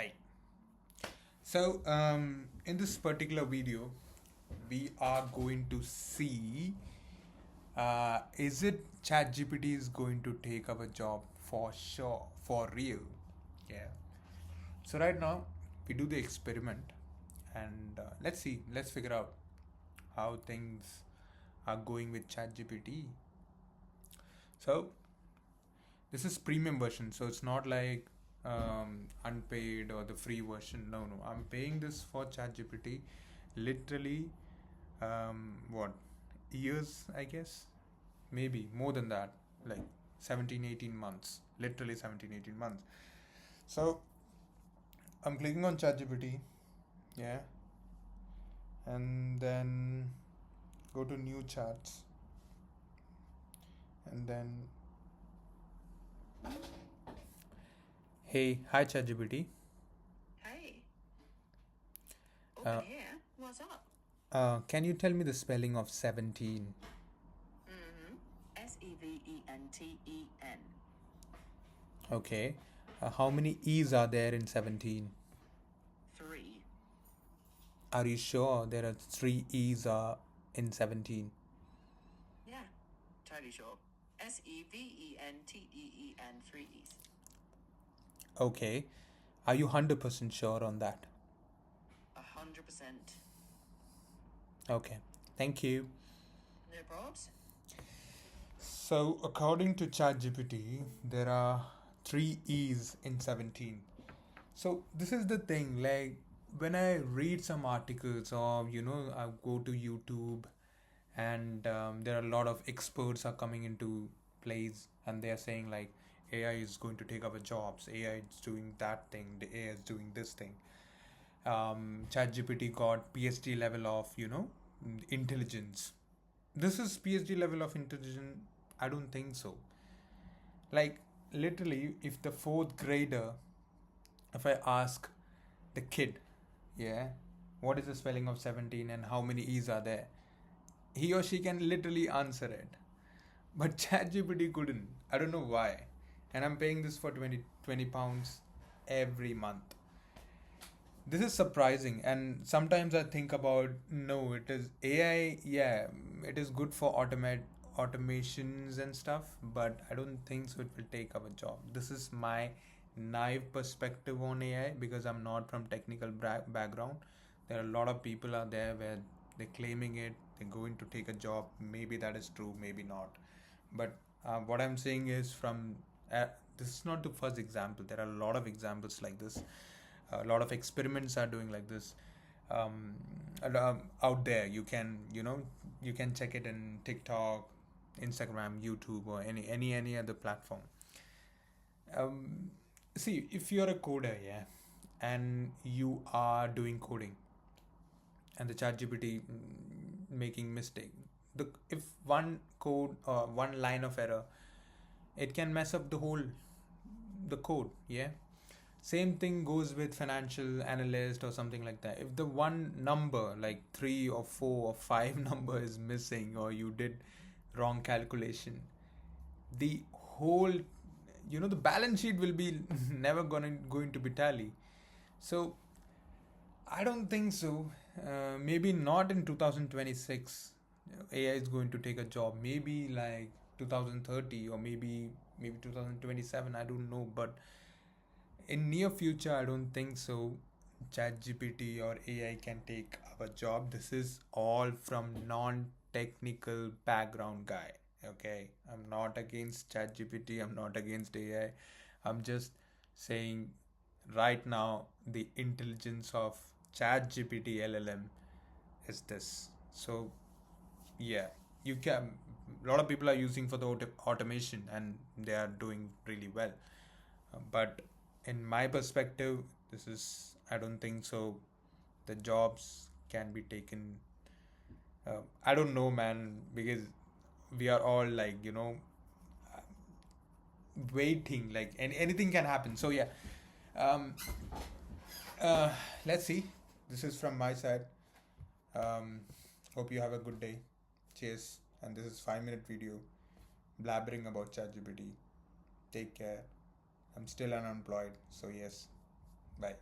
Hi. So, in this particular video, we are going to see is it ChatGPT is going to take our job for sure, for real? Yeah. So, right now, we do the experiment and let's see, let's figure out how things are going with ChatGPT. So, this is premium version, so it's not like unpaid or the free version. No, I'm paying this for ChatGPT literally what, years, I guess, maybe more than that, like 17-18 months, literally 17-18 months. So I'm clicking on ChatGPT, yeah, and then go to new chats, and then hey, hi ChatGPT. Hey, uh, open here. What's up? can you tell me the spelling of 17? Seventen. Okay. How many E's are there in 17? 3. Are you sure there are 3 E's in 17? Yeah, totally sure. Seventen, 3 E's. Okay. Are you 100% sure on that? 100%. Okay. Thank you. No probs? So, according to ChatGPT, there are 3 E's in 17. So, this is the thing, like when I read some articles or I go to YouTube and there are a lot of experts are coming into plays and they are saying like AI is going to take our jobs, AI is doing that thing, the AI is doing this thing. ChatGPT got PhD level of intelligence. This is PhD level of intelligence? I don't think so. Like literally, if the fourth grader, if I ask the kid, yeah, what is the spelling of 17 and how many E's are there, he or she can literally answer it. But ChatGPT couldn't. I don't know why. And I'm paying this for 20 pounds every month. This is surprising. And sometimes I think about no, it is AI, yeah, it is good for automations and stuff, but I don't think so it will take our job. This is my naive perspective on AI because I'm not from technical background. There are a lot of people out there where they're claiming they're going to take a job. Maybe that is true, maybe not. But what I'm saying is this is not the first example. There are a lot of examples like this. A lot of experiments are doing like this um, out there. You can check it in TikTok, Instagram, YouTube, or any other platform. Um, See, if you're a coder, yeah, and you are doing coding, and the ChatGPT making mistake, if one code or one line of error, it can mess up the code, yeah. Same thing goes with financial analyst or something like that. If the one number, like 3 or 4 or 5 number is missing, or you did wrong calculation, the whole, the balance sheet will be never going to be tally. So I don't think so. Maybe not in 2026. AI is going to take a job. Maybe like 2030 or maybe 2027. I don't know, but in near future, I don't think so. ChatGPT or AI can take our job. This is all from non-technical background guy. Okay, I'm not against ChatGPT. I'm not against AI. I'm just saying right now the intelligence of ChatGPT LLM is this. So yeah, you can. A lot of people are using for the automation and they are doing really well. But in my perspective, this is, I don't think so. The jobs can be taken. I don't know, man, because we are all like, waiting, like anything can happen. So, yeah. Um, uh, let's see. This is from my side. Um, hope you have a good day. Cheers. And this is 5 minute video blabbering about ChatGPT. Take care. I'm still unemployed. So, yes. Bye.